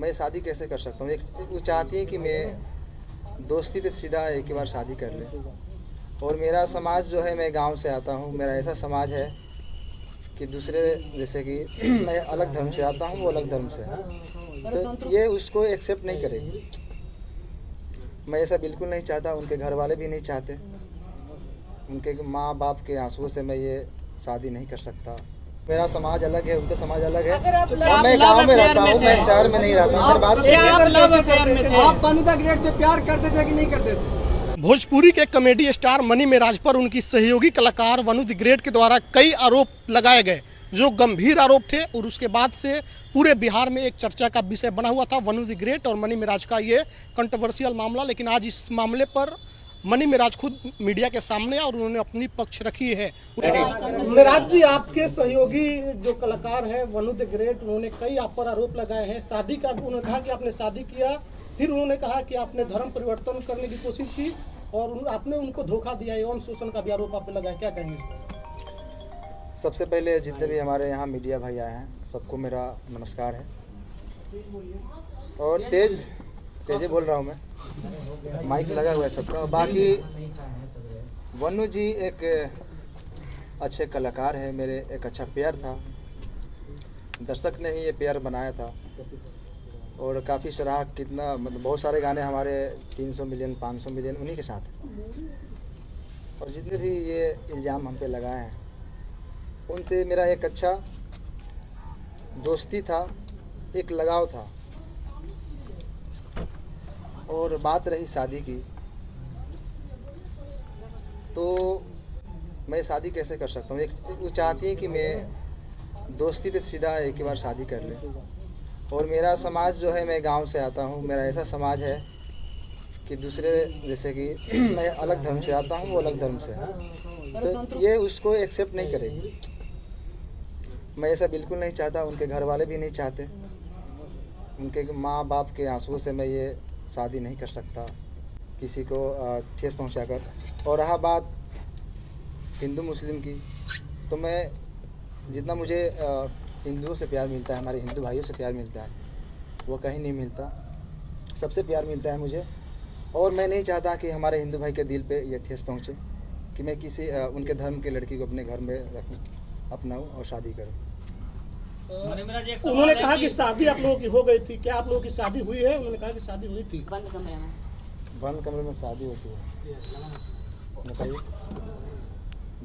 मैं शादी कैसे कर सकता हूँ। वो चाहती है कि मैं दोस्ती से सीधा एक ही बार शादी कर ले। और मेरा समाज जो है, मैं गांव से आता हूँ, मेरा ऐसा समाज है कि दूसरे जैसे कि मैं अलग धर्म से आता हूँ, वो अलग धर्म से है, तो ये उसको एक्सेप्ट नहीं करेगी। मैं ऐसा बिल्कुल नहीं चाहता, उनके घर वाले भी नहीं चाहते। उनके माँ बाप के आंसुओं से मैं ये शादी नहीं कर सकता। मेरा समाज अलग है, उनका समाज अलग है। और मैं गांव में रहता हूँ, मैं शहर में नहीं रहता हूँ। आप मनु द ग्रेट से प्यार करते थे कि नहीं करते थे? भोजपुरी के कॉमेडी स्टार मनी मेराज पर उनकी सहयोगी कलाकार वनु द ग्रेट के द्वारा कई आरोप लगाए गए, जो गंभीर आरोप थे। और उसके बाद से पूरे बिहार में एक चर्चा का विषय बना हुआ था वनु द ग्रेट और मनी मेराज का ये कंट्रोवर्शियल मामला। लेकिन आज इस मामले पर मनी मेराज खुद मीडिया के सामने और उन्होंने अपनी पक्ष रखी है। मेराज जी, आपके सहयोगी जो कलाकार है वनु द ग्रेट, उन्होंने कई आप पर आरोप लगाए हैं। शादी का उन्होंने कहा कि आपने शादी किया, फिर उन्होंने कहा कि आपने धर्म परिवर्तन करने की कोशिश की और आपने उनको धोखा दिया। यौन शोषण का भी आरोप आप पे लगाया, क्या कहेंगे इस पर? सबसे पहले जितने भी हमारे यहाँ मीडिया भाई आए हैं, सबको मेरा नमस्कार है। और तेज बोल रहा हूँ मैं, माइक लगा हुआ है सबका। बाकी वनु जी एक अच्छे कलाकार है, मेरे एक अच्छा पेयर था। दर्शक ने ही ये पेयर बनाया था और काफ़ी सराह, कितना मतलब बहुत सारे गाने हमारे 300 मिलियन 500 मिलियन उन्हीं के साथ। और जितने भी ये इल्ज़ाम हम पे लगाए हैं, उनसे मेरा एक अच्छा दोस्ती था, एक लगाव था। और बात रही शादी की, तो मैं शादी कैसे कर सकता हूँ। वो चाहती है कि मैं दोस्ती से सीधा एक ही बार शादी कर ले। और मेरा समाज जो है, मैं गांव से आता हूँ, मेरा ऐसा समाज है कि दूसरे जैसे कि मैं अलग धर्म से आता हूँ, वो अलग धर्म से है, तो ये उसको एक्सेप्ट नहीं करेगी। मैं ऐसा बिल्कुल नहीं चाहता, उनके घर वाले भी नहीं चाहते। उनके माँ बाप के आंसुओं से मैं ये शादी नहीं कर सकता किसी को ठेस पहुंचाकर। और रहा बात हिंदू मुस्लिम की, तो मैं जितना मुझे हिंदुओं से प्यार मिलता है, हमारे हिंदू भाइयों से प्यार मिलता है, वो कहीं नहीं मिलता। सबसे प्यार मिलता है मुझे। और मैं नहीं चाहता कि हमारे हिंदू भाई के दिल पे ये ठेस पहुँचे कि मैं किसी उनके धर्म के लड़की को अपने घर में रखूँ, अपनाऊँ और शादी करूँ। उन्होंने कहा कि शादी आप लोगों की हो गई थी, क्या आप लोगों की शादी हुई है? उन्होंने कहा कि शादी हुई थी। बंद कमरे में शादी होती है, बताइए,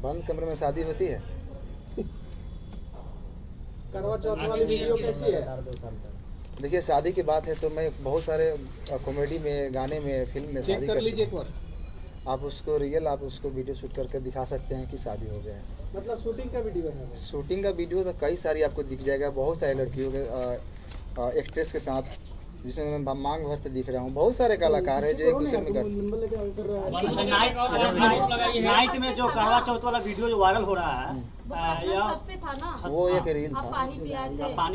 बंद कमरे में शादी होती है? करवा चौथ वाली वीडियो कैसी है? देखिए, शादी की बात है तो मैं बहुत सारे कॉमेडी में, गाने में, फिल्म में शादी कर लीजिए। आप उसको आप उसको वीडियो शूट करके दिखा सकते हैं कि शादी हो गया है। मतलब शूटिंग का वीडियो है? शूटिंग का वीडियो तो कई सारी आपको दिख जाएगा, बहुत सारी लड़कियों के एक्ट्रेस के साथ, जिसमें मैं मांग भरते दिख रहा हूँ। बहुत सारे कलाकार हैं जो एक दूसरे में नाइट में जो करवा चौथ वाला वीडियो जो वायरल हो रहा है, वो एक रील था। पानी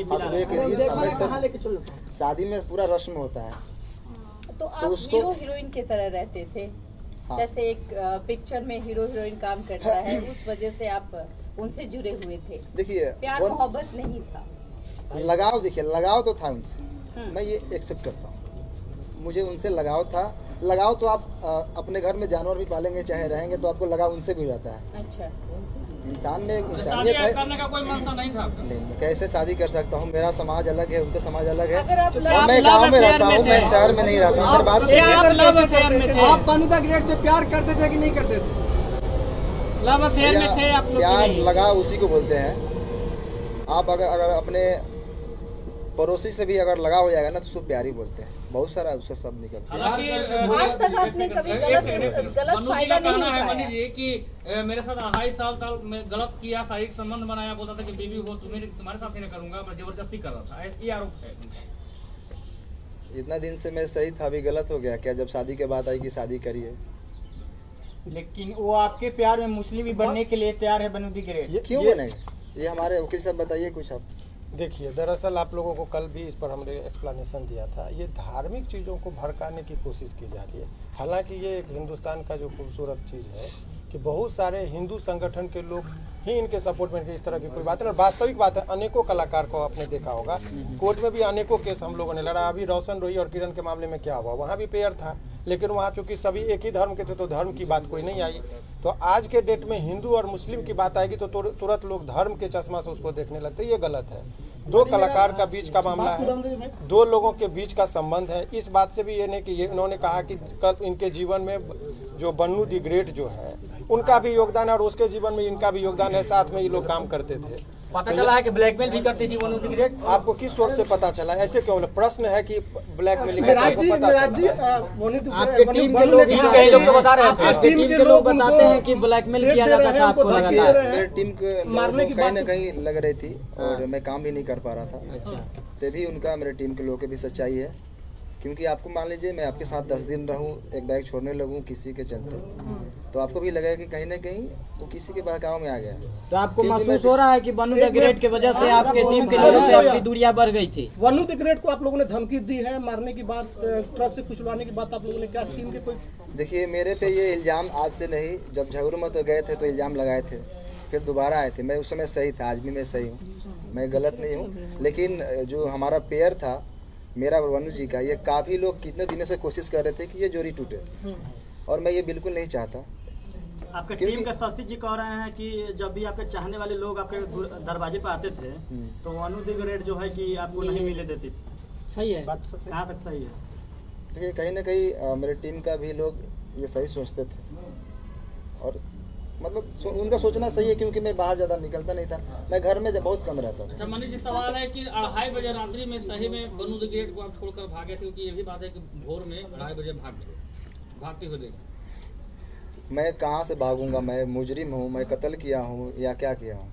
पिला एक रील था। शादी में पूरा रस्म होता है, तो आप हीरो हीरोइन की तरह रहते थे। हाँ। जैसे एक पिक्चर में हीरो हीरोइन काम करता है, उस वजह से आप उनसे जुड़े हुए थे। देखिए, प्यार मोहब्बत नहीं था, लगाव। देखिए, लगाव तो था उनसे, मैं ये एक्सेप्ट करता हूँ। मुझे उनसे लगाव था। लगाव तो आप अपने घर में जानवर भी पालेंगे, चाहे रहेंगे, तो आपको लगाव उनसे भी हो जाता है। अच्छा, इंसान में इंसानियत है। करने का कोई मंशा नहीं था। नहीं, मैं कैसे शादी कर सकता हूँ? मेरा समाज अलग है, उनका समाज अलग है। अगर आप और मैं गांव में रहता हूँ, मैं शहर में नहीं रहता हूँ। बात आप मनु द ग्रेट से प्यार करते थे कि नहीं करते थे? लव अफेयर में थे आप लोग? प्यार लगाव उसी को बोलते हैं। आप अगर अपने पड़ोसी से भी अगर लगा हो जाएगा ना, तो उसको प्यार ही बोलते हैं। बहुत सारा उसका शब्द निकलता है। आज तक आपने कभी गलत फायदा नहीं उठाया? मनी जी कि मेरे साथ 2.5 साल में गलत किया, शारीरिक संबंध बनाया, बोलता था कि बीवी हो तुम्हारे साथ ही नहीं करूंगा, मैं जबरदस्ती कर रहा था, ये आरोप है। इतना दिन से मैं सही था, अभी गलत हो गया क्या? जब शादी के बाद आई कि शादी करिए। लेकिन वो आपके प्यार में मुस्लिम भी बनने के लिए तैयार है वनु द ग्रेट। ये क्यों बनेगा? ये हमारे वकील साहब बताइए कुछ आप। देखिए, दरअसल आप लोगों को कल भी इस पर हमने एक्सप्लेनेशन दिया था। ये धार्मिक चीज़ों को भड़काने की कोशिश की जा रही है। हालांकि ये एक हिंदुस्तान का जो खूबसूरत चीज़ है कि बहुत सारे हिंदू संगठन के लोग ही इनके सपोर्ट में इस तरह की कोई बात नहीं। और वास्तविक बात है, अनेकों कलाकार को आपने देखा होगा, कोर्ट में भी अनेकों केस हम लोगों ने लड़ा। अभी रोशन रोही और किरण के मामले में क्या हुआ, वहाँ भी पेयर था, लेकिन वहाँ चूंकि सभी एक ही धर्म के थे तो धर्म की बात कोई नहीं आई। तो आज के डेट में हिंदू और मुस्लिम की बात आएगी तो तुरंत लोग धर्म के चश्मा से उसको देखने लगते, ये गलत है। दो कलाकार का बीच का मामला है, दो लोगों के बीच का संबंध है। इस बात से भी ये नहीं कि ये इन्होंने कहा कि कल इनके जीवन में जो बन्नू दी ग्रेट जो है उनका भी योगदान है और उसके जीवन में इनका भी योगदान है, साथ में ये लोग काम करते थे। पता चला है कि ब्लैकमेल भी करती थी वनु दी ग्रेट। आपको किस सोर्स से पता चला? ऐसे क्यों? प्रश्न है कि ब्लैकमेलिंग आपको पता चला? आपके टीम के लोग कई लोग तो बता रहे थे, आपके टीम के लोग बताते हैं कि ब्लैकमेल किया जाता था आपको लगातार। मेरे टीम के लोगों को कहीं ना कहीं लग रही थी और मैं काम भी नहीं कर पा रहा था। अच्छा, तभी उनका मेरे टीम के लोगों की भी सच्चाई है, क्योंकि आपको मान लीजिए मैं आपके साथ 10 दिन रहूं, एक बैग छोड़ने लगूं किसी के चलते, तो आपको भी लगेगा कि कहीं ना कहीं वो किसी के बहकाव में आ गया। तो आपको महसूस हो रहा है कि वनु द ग्रेट की वजह से आपके टीम के लोगों से आपकी दूरियां बढ़ गई थी? वनु द ग्रेट को आप लोगों ने धमकी दी है, मारने की बात, ट्रक से कुचलवाने की बात आप लोगों ने क्या टीम के कोई? देखिए, मेरे पे ये इल्ज़ाम आज से नहीं, जब झगड़ू में तो गए थे तो इल्ज़ाम लगाए थे, फिर दोबारा आए थे। मैं उस समय सही था, आज भी मैं सही हूँ, मैं गलत नहीं हूँ। लेकिन जो हमारा पेयर था मेरा और वनु जी का, ये काफ़ी लोग कितने दिनों से कोशिश कर रहे थे कि ये जोड़ी टूटे, और मैं ये बिल्कुल नहीं चाहता। आपके टीम के सचिव जी कह रहे हैं कि जब भी आपके चाहने वाले लोग आपके दरवाजे पर आते थे तो वनु दी ग्रेट जो है कि आपको नहीं मिले देती थी। सही है, कहाँ तक सही है? देखिए, कहीं ना कहीं मेरे टीम का भी लोग ये सही सोचते थे, और मतलब उनका सोचना सही है, क्योंकि मैं बाहर ज़्यादा निकलता नहीं था, मैं घर में बहुत कम रहता था। अच्छा मनीष जी, सवाल है कि 2:30 बजे रात्रि में सही में वनु द ग्रेट को आप छोड़कर भागे थे, क्योंकि ये भी बात है कि भोर में 2:30 बजे भागते हुए देखा। मैं कहाँ से भागूंगा? मैं मुजरिम हूँ, मैं कत्ल किया हूँ या क्या किया हूँ?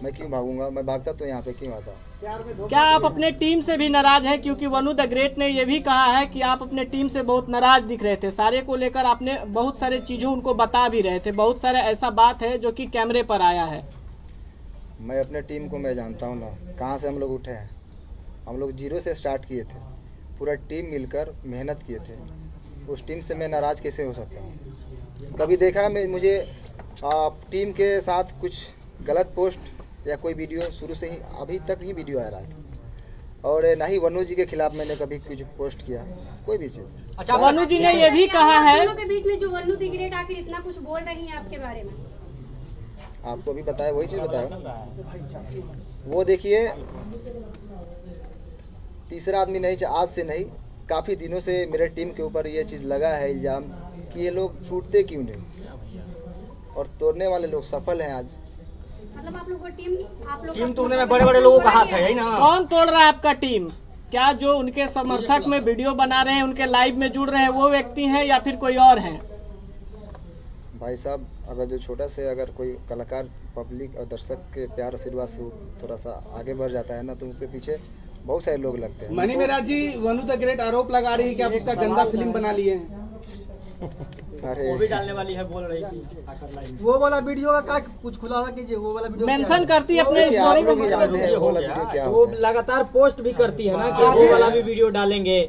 मैं क्यों भागूंगा? मैं भागता तो यहाँ पे क्यों आता? क्या आप अपने टीम से भी नाराज हैं? क्योंकि वनु द ग्रेट ने ये भी कहा है कि आप अपने टीम से बहुत नाराज दिख रहे थे, सारे को लेकर आपने बहुत सारे चीजों उनको बता भी रहे थे, बहुत सारे ऐसा बात है जो कि कैमरे पर आया है। मैं अपने टीम को मैं जानता हूँ ना, कहाँ से हम लोग उठे हैं। हम लोग 0 से स्टार्ट किए थे, पूरा टीम मिलकर मेहनत किए थे। उस टीम से मैं नाराज़ कैसे हो सकता हूँ? कभी देखा मैं मुझे टीम के साथ कुछ गलत पोस्ट या कोई वीडियो? शुरू से ही अभी तक ही वीडियो आ रहा है, और ना ही वनु जी के खिलाफ मैंने कभी कुछ पोस्ट किया, कोई भी चीज़। अच्छा, वनु जी ने ये भी कहा है, दोनों के बीच में जो वनु दी ग्रेट आखिर इतना कुछ बोल रही हैं आपके बारे में? आपको भी बताया, वही चीज़ बताया। वो देखिए, तीसरा आदमी नहीं, आज से नहीं, काफ़ी दिनों से मेरे टीम के ऊपर ये चीज़ लगा है इल्ज़ाम कि ये लोग छूटते क्यों नहीं, और तोड़ने वाले लोग सफल हैं आज। मतलब आप लोग का टीम तोड़ने में बड़े बड़े लोगों का हाथ है ना? कौन तोड़ रहा है आपका टीम? क्या जो उनके समर्थक में वीडियो बना रहे हैं, उनके लाइव में जुड़ रहे हैं, वो व्यक्ति हैं या फिर कोई और हैं? भाई साहब, अगर जो छोटा से अगर कोई कलाकार पब्लिक और दर्शक के प्यार आशीर्वाद से थोड़ा सा आगे बढ़ जाता है ना, तो उसके पीछे बहुत सारे लोग लगते हैं। मनी मेराज जी, वनु द ग्रेट आरोप लगा रही है कि आप उसका गंदा फिल्म बना लिए हैं। अरे वो भी डालने वाली है, बोल रही थी। वो वाला वीडियो का कुछ खुलासा कीजिए, वो वाला वीडियो मेंशन करती है अपने आप स्टोरी लोग ही में। जानते हैं वो वाला वीडियो क्या वो होता है। लगातार पोस्ट भी करती है ना कि वो वाला भी वीडियो डालेंगे,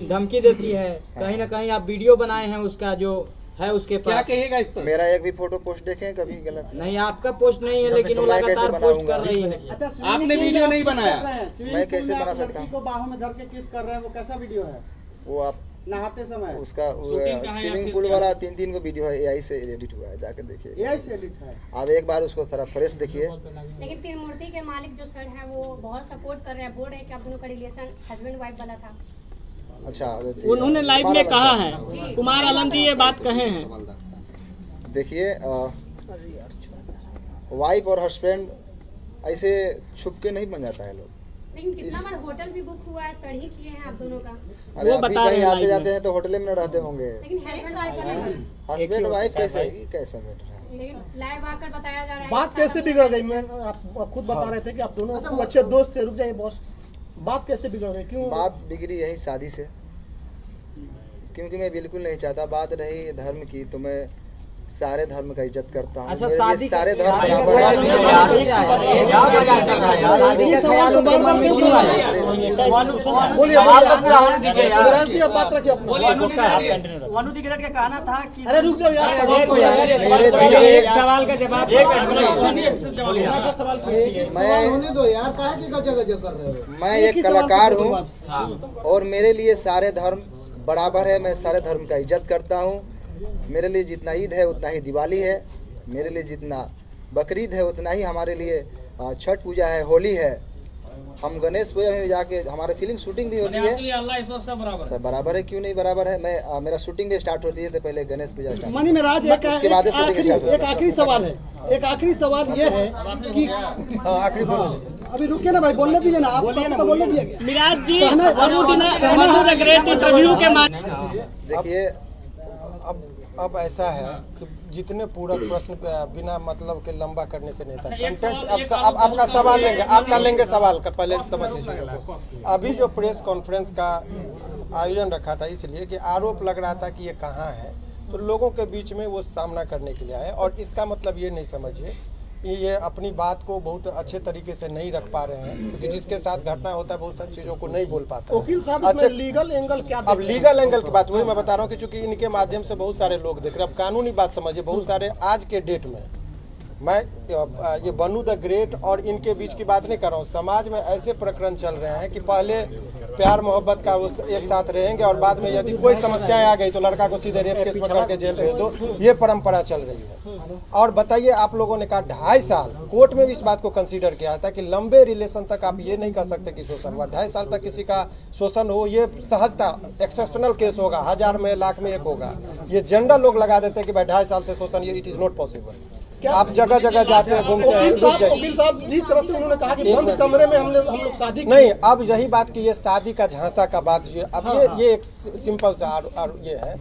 धमकी देती है। कहीं ना कहीं आप वीडियो बनाए हैं उसका जो है उसके क्या पास, कहेगा इस पर? मेरा एक भी फोटो पोस्ट देखें कभी गलत? नहीं आपका पोस्ट नहीं है, लेकिन तो वो मैं कैसे लगातार पोस्ट बनाऊंगा? कर रही है। आपने वीडियो नहीं बनाया? मैं कैसे बना सकता हूँ? बाहों में धर के किस कर रहे हैं, वो कैसा वीडियो है? वो आप नहाते समय उसका शूटिंग कहाँ है स्विमिंग या पूल फिर वाला 3 को वीडियो है, AI से एडिट हुआ है, जाकर देखिए। AI से एडिट है। आप एक बार उसको थोड़ा फ्रेश देखिए। लेकिन त्रिमूर्ति के मालिक जो सर हैं वो बहुत सपोर्ट कर रहे हैं, बोल रहे हैं कि आप दोनों का रिलेशन हस्बैंड वाइफ वाला था। अच्छा, उन्होंने लाइव में कहा है, कुमार आलम जी ये बात कहे हैं। देखिए, वाइफ और हस्बैंड ऐसे छुप के नहीं बन जाता है लोग। लेकिन कितना बार होटल भी बुक हुआ है, सर ही किए हैं आप दोनों का। अरे वो अभी बता रहे कहीं हैं आते live जाते हैं तो होटल में न रहते होंगे। लेकिन हस्बैंड वाइफ का नहीं। हस्बैंड वाइफ कैसे कैसा बैठ रहा है? लेकिन लाइव आकर बताया जा रहा है बात कैसे बिगड़ गई? मैं आप खुद बता रहे थे कि आप दोनों खूब अच्छे दोस्त थे। रुक जाइए बॉस, बात कैसे बिगड़ गई? क्यों बात बिगड़ी यही शादी से, क्योंकि मैं बिल्कुल नहीं चाहता। बात रही धर्म की, तो मैं सारे धर्म का इज्जत करता हूँ। अच्छा, मेरे शादी लिए सारे का- धर्म शादी का बराबर ख्याल नहीं है यार। क्या मजाक चल रहा है यार? शादी का ख्याल उनके मन में क्यों आया? सवाल तो पूरा होने दीजिए यार। वनु दी ग्रेट का कहना था कि अरे रुक जाओ यार, सवाल को मेरे दिल में एक सवाल का जवाब मैं एक कलाकार हूँ और मेरे लिए सारे धर्म बराबर है। मैं सारे धर्म का इज्जत करता हूँ। मेरे लिए जितना ईद है उतना ही दिवाली है, मेरे लिए जितना बकरीद है उतना ही हमारे लिए छठ पूजा है, होली है। हम गणेश पूजा में जाके हमारे फिल्म शूटिंग भी होती है। अल्लाह ईश्वर सब बराबर है। सब बराबर है, क्यों नहीं बराबर है। मैं मेरा शूटिंग भी स्टार्ट होती है तो पहले गणेश पूजा स्टार्ट मनी मेराज उसके बाद शूटिंग स्टार्ट होती एक आखिरी सवाल है, एक आखिरी सवाल ये है कि आखिरी बोलो। अभी रुकिए ना भाई, बोलने दीजिए ना, आप तो बोलने दिया गया। मिराज जी वनु द ग्रेट इंटरव्यू के माध्यम देखिए अब ऐसा है कि जितने पूरक प्रश्न बिना मतलब के लंबा करने से नहीं था। कंटेंट अब आपका सवाल लेंगे, आपका लेंगे सवाल का, पहले समझिए चीजों को। अभी जो प्रेस कॉन्फ्रेंस का आयोजन रखा था इसलिए कि आरोप लग रहा था कि ये कहाँ है, तो लोगों के बीच में वो सामना करने के लिए आए। और इसका मतलब ये नहीं समझिए ये अपनी बात को बहुत अच्छे तरीके से नहीं रख पा रहे हैं, क्योंकि जिसके साथ घटना होता है बहुत सारी चीजों को नहीं बोल पाता है। वकील साहब, अच्छा, इसमें लीगल एंगल क्या? अब लीगल एंगल की बात वही मैं बता रहा हूँ कि चूंकि इनके माध्यम से बहुत सारे लोग देख रहे हैं। अब कानूनी बात समझिए, बहुत सारे आज के डेट में मैं ये वनु द ग्रेट और इनके बीच की बात नहीं कर रहा हूँ। समाज में ऐसे प्रकरण चल रहे हैं कि पहले प्यार मोहब्बत का वो एक साथ रहेंगे और बाद में यदि कोई समस्याएं आ गई तो लड़का को सीधे रेप केस में करके जेल भेज दो। ये परंपरा चल रही है। और बताइए, आप लोगों ने कहा 2.5 साल कोर्ट में भी इस बात को कंसीडर किया था कि लंबे रिलेशन तक आप ये नहीं कर सकते कि शोषण हुआ। 2.5 साल तक किसी का शोषण हो, ये सहजता एक्सेप्शनल केस होगा, 1000 में लाख में एक होगा। ये जनरल लोग लगा देते हैं कि भाई 2.5 साल से शोषण, ये इट इज नॉट पॉसिबल। आप जगह जगह जाते हैं, घूमते हैं, रुक जाइए। वकील साहब, जिस तरह से उन्होंने कहा कि बंद कमरे में हम लोग शादी नहीं, अब यही बात की ये शादी का झांसा का बात जो अब ये एक सिंपल सा ये है।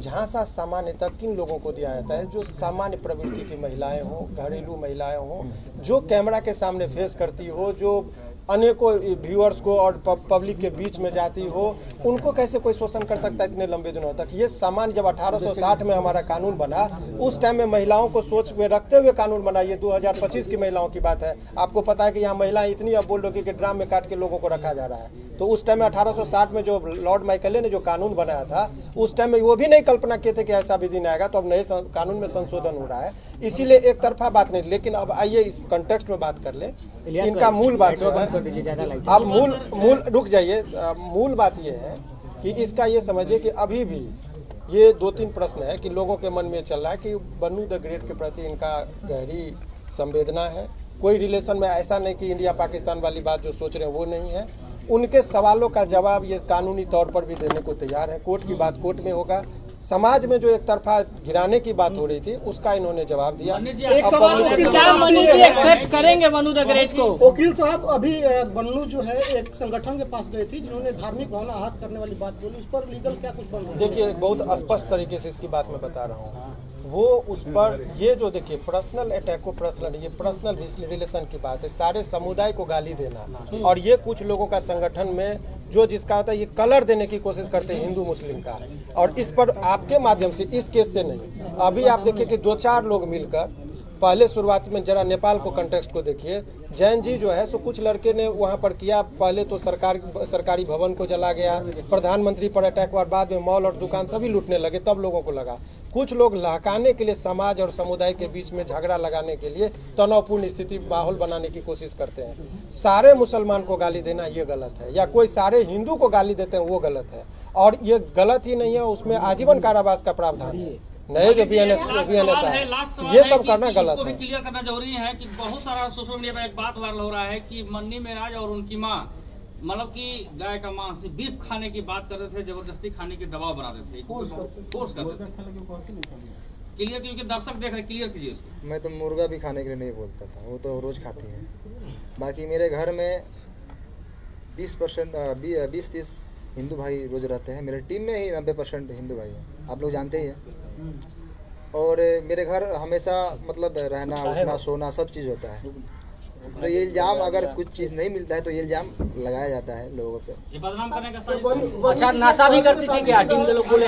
झांसा सामान्यतः किन लोगों को दिया जाता है? जो सामान्य प्रवृत्ति की महिलाएं हों, घरेलू महिलाएं हों, जो कैमरा के सामने फेस करती हो, जो अनेकों व्यूअर्स को और पब्लिक के बीच में जाती हो, उनको कैसे कोई शोषण कर सकता है इतने लंबे दिनों तक? ये सामान्य जब 1860 में हमारा कानून बना, उस टाइम में महिलाओं को सोच में रखते हुए कानून बना। ये 2025 की महिलाओं की बात है। आपको पता है कि यहाँ महिलाएं इतनी अब बोल रही कि ड्राम में काट के लोगों को रखा जा रहा है। तो उस टाइम में 1860 में जो लॉर्ड माइकले ने जो कानून बनाया था, उस टाइम में वो भी नहीं कल्पना किए थे कि ऐसा भी दिन आएगा। तो अब नए कानून में संशोधन हो रहा है, इसीलिए एक तरफा बात नहीं। लेकिन अब आइए इस कंटेक्स्ट में बात कर ले। इनका मूल बात जो है, अब मूल रुक जाइए। मूल बात ये है कि इसका ये समझिए कि अभी भी ये 2-3 प्रश्न है कि लोगों के मन में चल रहा है कि वनु द ग्रेट के प्रति इनका गहरी संवेदना है। कोई रिलेशन में ऐसा नहीं कि इंडिया पाकिस्तान वाली बात जो सोच रहे हैं वो नहीं है। उनके सवालों का जवाब ये कानूनी तौर पर भी देने को तैयार है। कोर्ट की बात कोर्ट में होगा। समाज में जो एक तरफा गिराने की बात हो रही थी उसका इन्होंने जवाब दिया। एक सवाल क्या मनी जी एक्सेप्ट करेंगे वनु द ग्रेट को? वकील साहब, अभी वनु जो है एक संगठन के पास गई थी जिन्होंने धार्मिक भावना आहत करने वाली बात बोली, उस पर लीगल क्या कुछ बन रहा है? देखिए, बहुत स्पष्ट तरीके से इसकी बात मैं बता रहा हूँ। वो उस पर ये जो देखिए पर्सनल अटैक को पर्सनल, ये पर्सनल रिलेशन की बात है। सारे समुदाय को गाली देना, और ये कुछ लोगों का संगठन में जो जिसका होता है ये कलर देने की कोशिश करते हैं हिंदू मुस्लिम का। और इस पर आपके माध्यम से, इस केस से नहीं, अभी आप देखिए कि 2-4 लोग मिलकर पहले शुरुआत में जरा नेपाल को कंटेक्स्ट को देखिए। जैन जी जो है सो कुछ लड़के ने वहाँ पर किया, पहले तो सरकारी भवन को जला गया, प्रधानमंत्री पर अटैक हुआ, बाद में मॉल और दुकान सभी लूटने लगे। तब लोगों को लगा कुछ लोग लहकाने के लिए समाज और समुदाय के बीच में झगड़ा लगाने के लिए तनावपूर्ण स्थिति माहौल बनाने की कोशिश करते हैं। सारे मुसलमान को गाली देना ये गलत है, या कोई सारे हिंदू को गाली देते हैं वो गलत है। और ये गलत ही नहीं है, उसमें आजीवन कारावास का प्रावधान है। नए जो BNS है, ये सब करना गलत है। क्लियर करना जरूरी है कि बहुत सारा सोशल मीडिया पर एक बात वायरल हो रहा है कि मन्नी मेराज और उनकी माँ मतलब कि गाय का मांस बीफ खाने की बात करते थे, जबरदस्ती खाने की दबाव बनाते थे, फोर्स करते थे। क्लियर, क्योंकि दर्शक देख रहे, क्लियर कीजिए इसको। मैं तो मुर्गा भी खाने के लिए नहीं बोलता था, वो तो रोज खाती है। बाकी मेरे घर में 20-30 हिंदू भाई रोज रहते हैं। मेरे टीम में ही 90% हिंदू भाई हैं, आप लोग जानते ही हैं। और मेरे घर हमेशा मतलब रहना उठना सोना सब चीज़ होता है। तो ये इल्ज़ाम, अगर कुछ चीज़ नहीं मिलता है तो ये इल्ज़ाम लगाया जाता है लोगों पे। ये बदनाम करने का साजिश। अच्छा, नशा भी करती थी क्या टीम के लोग बोले?